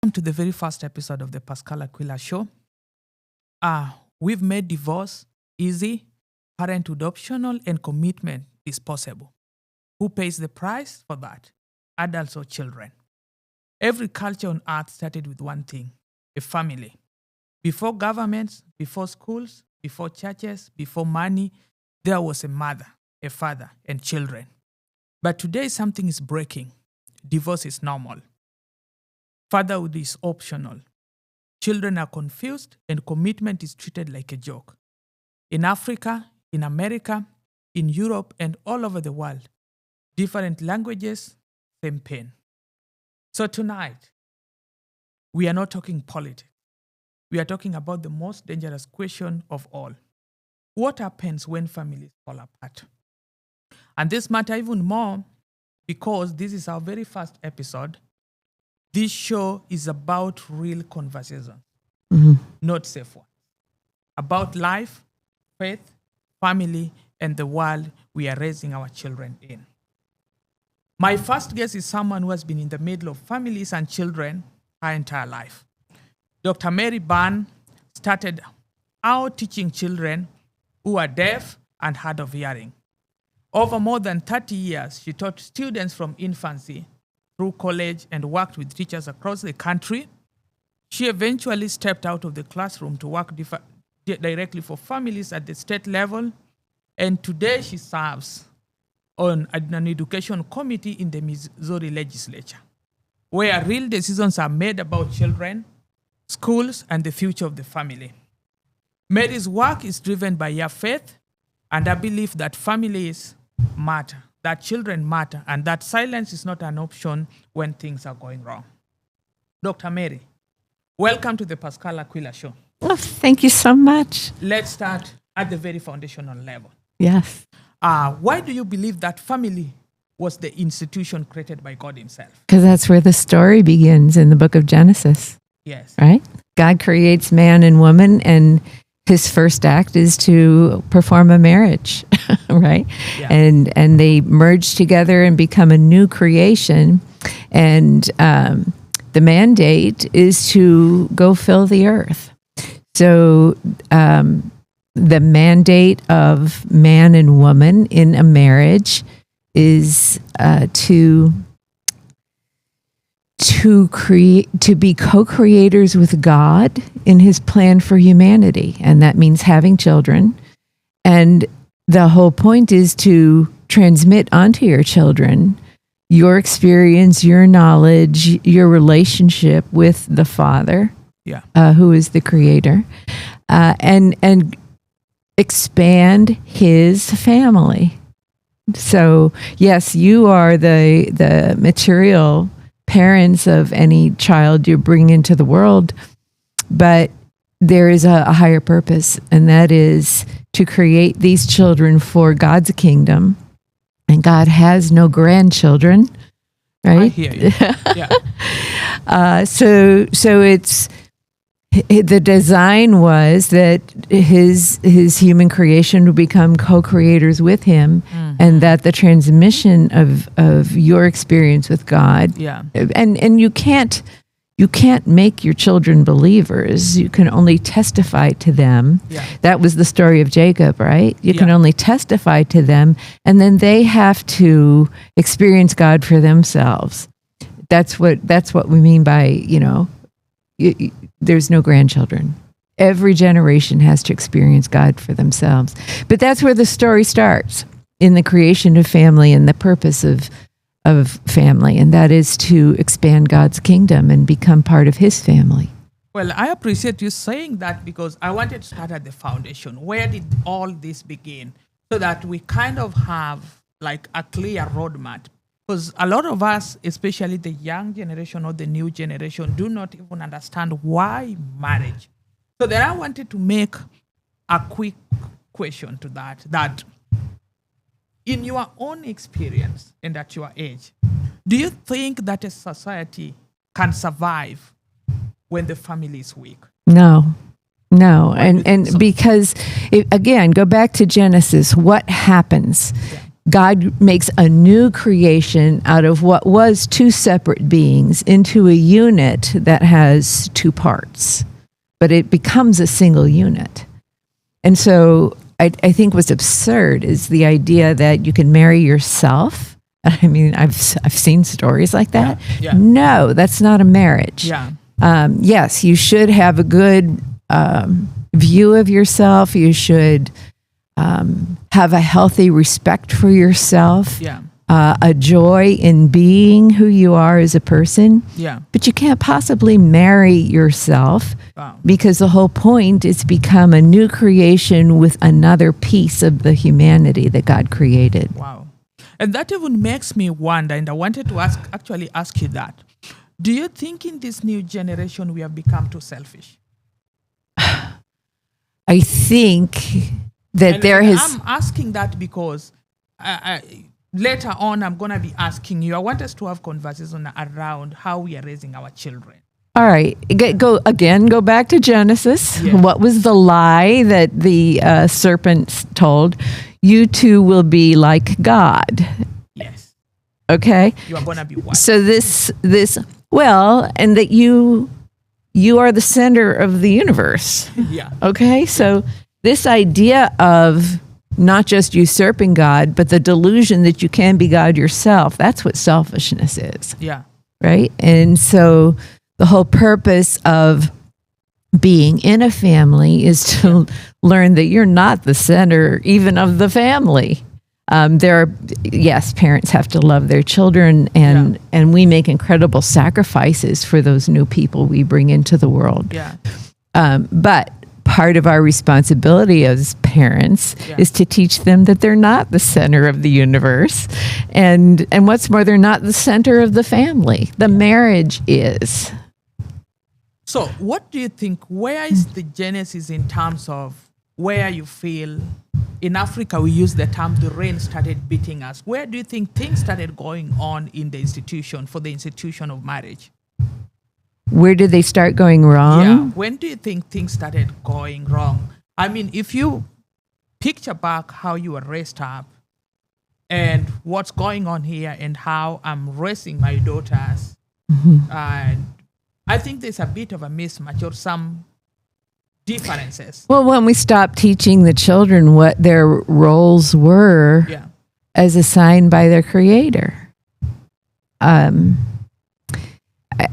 Welcome to the very first episode of the Pascal Aquila Show. We've made divorce easy, parenthood optional, and commitment is possible. Who pays the price for that? Adults or children? Every culture on earth started with one thing: a family. Before governments, before schools, before churches, before money, there was a mother, a father, and children. But today something is breaking. Divorce is normal. Fatherhood is optional. Children are confused, and commitment is treated like a joke. In Africa, in America, in Europe, and all over the world, different languages, same pain. So tonight, we are not talking politics. We are talking about the most dangerous question of all. What happens when families fall apart? And this matters even more because this is our very first episode. This show is about real conversation, not safe ones. About life, faith, family, and the world we are raising our children in. My first guest is someone who has been in the middle of families and children her entire life. Dr. Mary Byrne started out teaching children who are deaf and hard of hearing. Over more than 30 years, she taught students from infancy through college and worked with teachers across the country. She eventually stepped out of the classroom to work directly for families at the state level, and today she serves on an education committee in the Missouri legislature, where real decisions are made about children, schools, and the future of the family. Mary's work is driven by her faith and a belief that families matter, that children matter, and that silence is not an option when things are going wrong. Dr. Mary, welcome to the Pascal Aquila Show. Oh, thank you so much. Let's start at the very foundational level. Yes. Why do you believe that family was the institution created by God himself? Because that's where the story begins in the book of Genesis. Yes. Right? God creates man and woman, and his first act is to perform a marriage, right? Yeah. And they merge together and become a new creation. And the mandate is to go fill the earth. So the mandate of man and woman in a marriage is to be co-creators with God in his plan for humanity. And that means having children. And the whole point is to transmit onto your children your experience, your knowledge, your relationship with the Father, who is the creator, and expand his family. So yes, you are the material parents of any child you bring into the world, but there is a higher purpose, and that is to create these children for God's kingdom. And God has no grandchildren, right? I hear you. Yeah. So it's the design was that his human creation would become co-creators with him, and that the transmission of your experience with God, and you can't make your children believers. You can only testify to them. Yeah. That was the story of Jacob, right? You can only testify to them, and then they have to experience God for themselves. That's what we mean by, there's no grandchildren. Every generation has to experience God for themselves. But that's where the story starts, in the creation of family and the purpose of family, and that is to expand God's kingdom and become part of his family. Well, I appreciate you saying that, because I wanted to start at the foundation. Where did all this begin? So that we kind of have like a clear roadmap. Because a lot of us, especially the young generation or the new generation, do not even understand why marriage. So then I wanted to make a quick question to that in your own experience and at your age, do you think that a society can survive when the family is weak? No. And because, again, go back to Genesis. What happens? God makes a new creation out of what was two separate beings into a unit that has two parts, but it becomes a single unit. And so I think what's absurd is the idea that you can marry yourself. I mean, I've seen stories like that. Yeah. No, that's not a marriage. Yeah. Yes, you should have a good view of yourself. You should have a healthy respect for yourself. Yeah. A joy in being who you are as a person. Yeah. But you can't possibly marry yourself Wow. because the whole point is to become a new creation with another piece of the humanity that God created. Wow. And that even makes me wonder, and I wanted to ask you that. Do you think in this new generation we have become too selfish? I think that And there has... I'm asking that because later on I'm going to be asking you. I want us to have conversation around how we are raising our children. All right. Go back to Genesis. Yeah. What was the lie that the serpent told? You two will be like God. Yes. Okay. You are going to be wise. So and that you are the center of the universe. Yeah. Okay. So this idea of not just usurping God, but the delusion that you can be God yourself, that's what selfishness is. Yeah. Right. And so the whole purpose of being in a family is to learn that you're not the center even of the family. Parents have to love their children, and we make incredible sacrifices for those new people we bring into the world. Yeah. But part of our responsibility as parents is to teach them that they're not the center of the universe. And what's more, they're not the center of the family. The marriage is. So what do you think, where is the genesis in terms of where you feel, in Africa we use the term the rain started beating us. Where do you think things started going on in the institution, for the institution of marriage? Where did they start going wrong? Yeah. When do you think things started going wrong? I mean, if you picture back how you were raised up and what's going on here and how I'm raising my daughters, and I think there's a bit of a mismatch or some differences. Well, when we stopped teaching the children what their roles were as assigned by their Creator.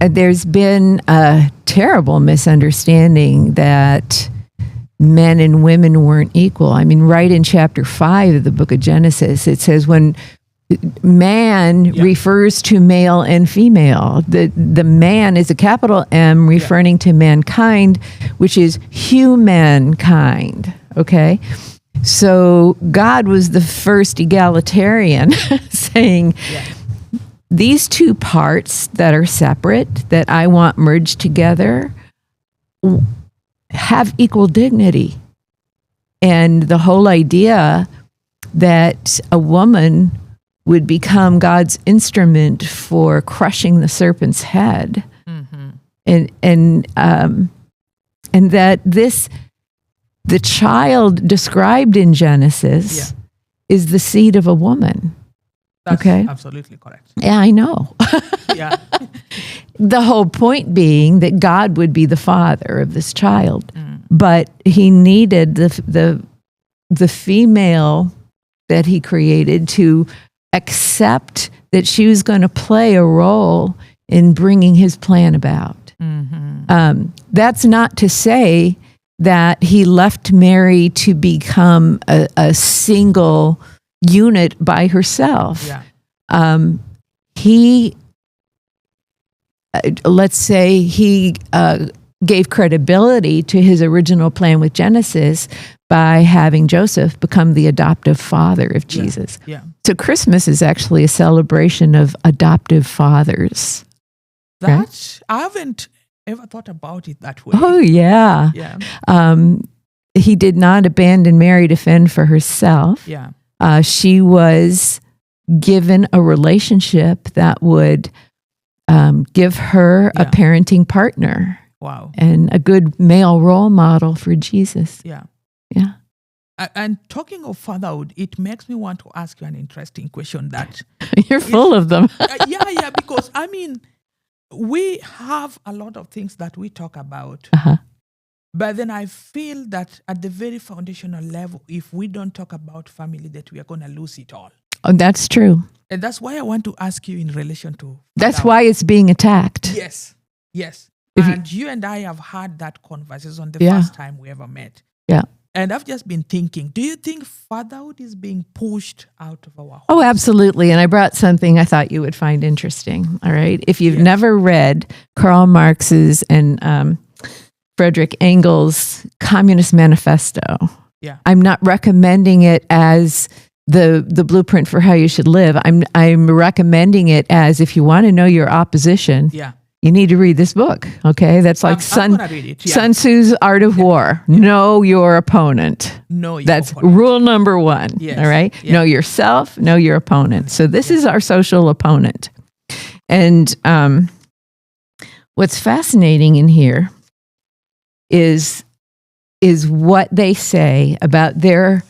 There's been a terrible misunderstanding that men and women weren't equal. I mean, right in chapter 5 of the book of Genesis, it says when man refers to male and female, the man is a capital M referring to mankind, which is humankind. Okay? So God was the first egalitarian saying, these two parts that are separate, that I want merged together, have equal dignity. And the whole idea that a woman would become God's instrument for crushing the serpent's head, and that the child described in Genesis is the seed of a woman. That's absolutely correct. Yeah, I know. Yeah. The whole point being that God would be the father of this child, but he needed the female that he created to accept that she was going to play a role in bringing his plan about. That's not to say that he left Mary to become a single unit by herself. Let's say he gave credibility to his original plan with Genesis by having Joseph become the adoptive father of Jesus. So Christmas is actually a celebration of adoptive fathers. That I haven't ever thought about it that way. Oh, yeah. He did not abandon Mary to fend for herself. She was given a relationship that would give her a parenting partner. Wow. And a good male role model for Jesus. And talking of fatherhood, it makes me want to ask you an interesting question that You're full of them. yeah, because I mean, we have a lot of things that we talk about, but then I feel that at the very foundational level, if we don't talk about family, that we are going to lose it all. Oh, that's true. And that's why I want to ask you in relation to That's fatherhood. why it's being attacked. Yes. If you- And you and I have had that conversation the Yeah. first time we ever met. Yeah. And I've just been thinking, do you think fatherhood is being pushed out of our Oh, homes? absolutely. And I brought something I thought you would find interesting. All right. If you've Yes. never read Karl Marx's and Frederick Engels' Communist Manifesto, Yeah. I'm not recommending it as the blueprint for how you should live. I'm recommending it as if you want to know your opposition, Yeah. you need to read this book. Okay. That's like I'm gonna read it. Yeah. Sun Tzu's Art of War. Know your opponent. No, your That's opponent. rule number one. Yes. All right. Yeah. Know yourself, know your opponent. So this is our social opponent. And what's fascinating in here is what they say about their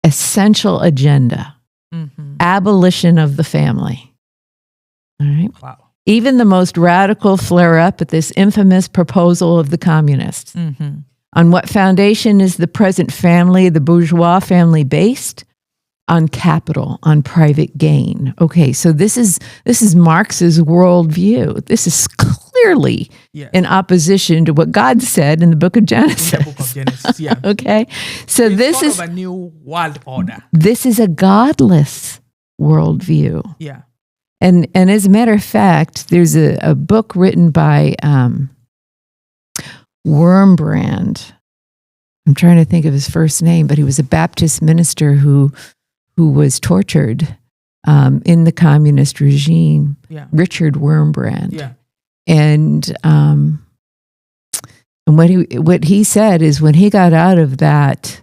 essential agenda, abolition of the family. All right. Wow. Even the most radical flare up at this infamous proposal of the communists. On what foundation is the present family, the bourgeois family, based? On capital, on private gain. Okay, so this is Marx's worldview. This is clearly in opposition to what God said in the book of Genesis. In the book of Genesis, yeah. Okay, so It's this sort is of a new world order. this is a godless worldview. Yeah. And as a matter of fact, there's a book written by Wormbrand. I'm trying to think of his first name, but he was a Baptist minister who was tortured in the communist regime. Yeah. Richard Wormbrand. Yeah. And what he said is when he got out of that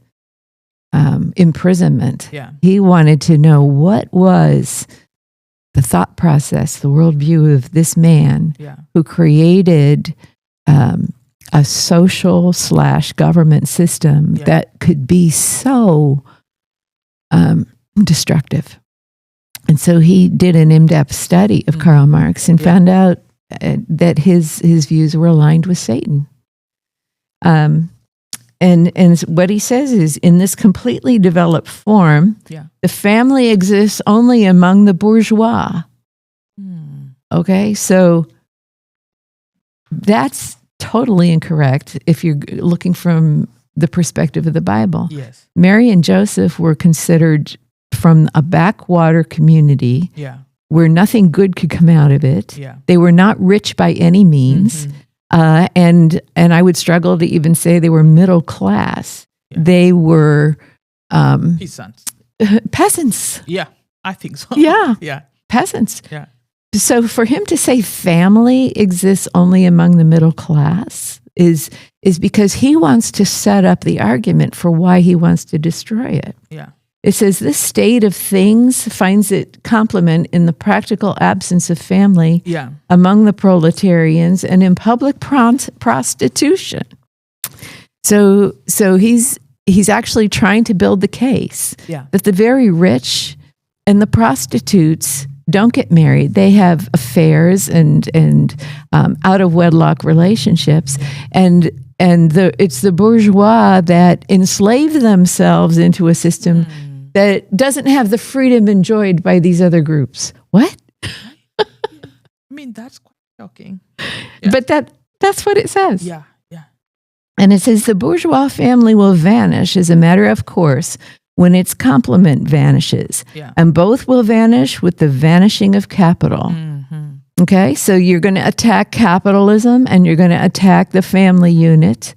imprisonment, Yeah. he wanted to know what was the thought process, the worldview of this man Yeah. who created a social / government system Yeah. that could be so destructive. And so he did an in-depth study of Karl Marx and found out that his views were aligned with Satan. And what he says is, in this completely developed form, Yeah. the family exists only among the bourgeois. Okay, so that's totally incorrect if you're looking from the perspective of the Bible. Yes. Mary and Joseph were considered from a backwater community Yeah. where nothing good could come out of it. Yeah. They were not rich by any means. And I would struggle to even say they were middle class. Yeah. They were Peasants. peasants. Yeah. I think so. Yeah. Yeah. Peasants. Yeah. So for him to say family exists only among the middle class is because he wants to set up the argument for why he wants to destroy it. Yeah. It says this state of things finds it complement in the practical absence of family Yeah. among the proletarians and in public prostitution. So he's actually trying to build the case Yeah. that the very rich and the prostitutes don't get married. They have affairs and out of wedlock relationships, and it's the bourgeois that enslave themselves into a system that doesn't have the freedom enjoyed by these other groups. What? I mean, that's quite shocking. Yeah. But that's what it says. Yeah. Yeah. And it says the bourgeois family will vanish as a matter of course when its complement vanishes. Yeah. And both will vanish with the vanishing of capital. Okay, so you're going to attack capitalism and you're going to attack the family unit.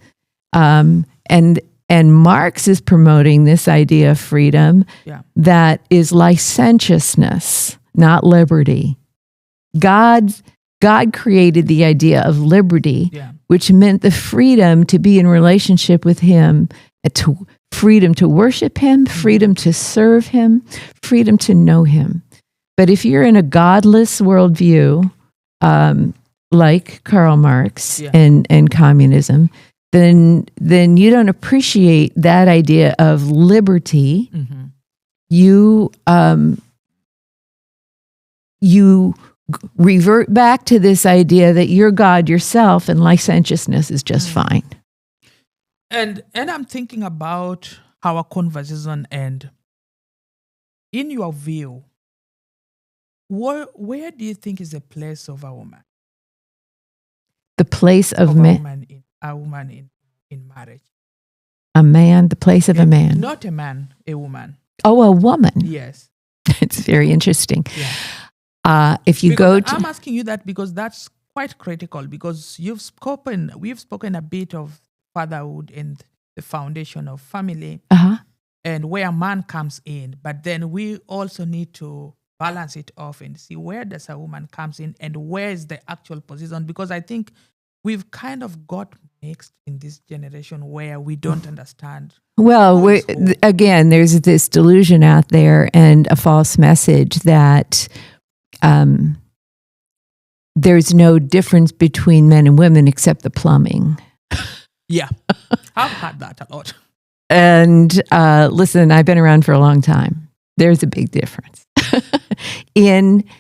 And Marx is promoting this idea of freedom Yeah. that is licentiousness, not liberty. God created the idea of liberty, Yeah. which meant the freedom to be in relationship with him, freedom to worship him, freedom to serve him, freedom to know him. But if you're in a godless worldview, like Karl Marx Yeah. and communism, then you don't appreciate that idea of liberty. Mm-hmm. You revert back to this idea that you're God yourself and licentiousness is just fine. And I'm thinking about our conversation, and in your view, where do you think is the place of a woman? The place of a woman in marriage. A man, the place of a man. Not a man, a woman. Oh, a woman. Yes. It's very interesting. Yeah. If you because go to... I'm asking you that because that's quite critical, because we've spoken a bit of fatherhood and the foundation of family and where a man comes in, but then we also need to balance it off and see where does a woman comes in and where is the actual position, because I think we've kind of got mixed in this generation where we don't understand. Well, again, there's this delusion out there and a false message that there's no difference between men and women except the plumbing. Yeah, I've had that a lot. And listen, I've been around for a long time. There's a big difference.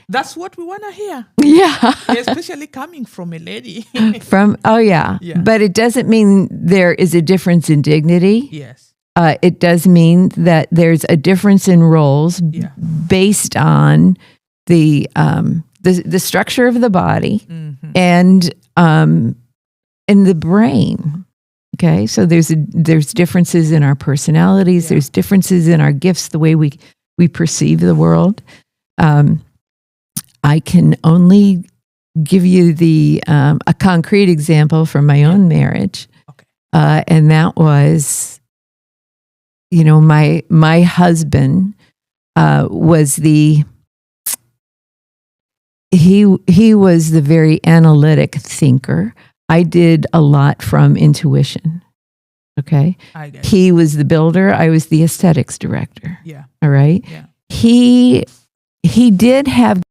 That's what we want to hear. Yeah. Especially coming from a lady. Yeah. But it doesn't mean there is a difference in dignity. Yes. It does mean that there's a difference in roles based on the structure of the body and in the brain. Okay, so there's differences in our personalities. There's differences in our gifts, the way we perceive the world. I can only give you a concrete example from my own marriage, and that was, my husband was he was the very analytic thinker. I did a lot from intuition. Okay. He was the builder. I was the aesthetics director. Yeah. All right. Yeah. He did have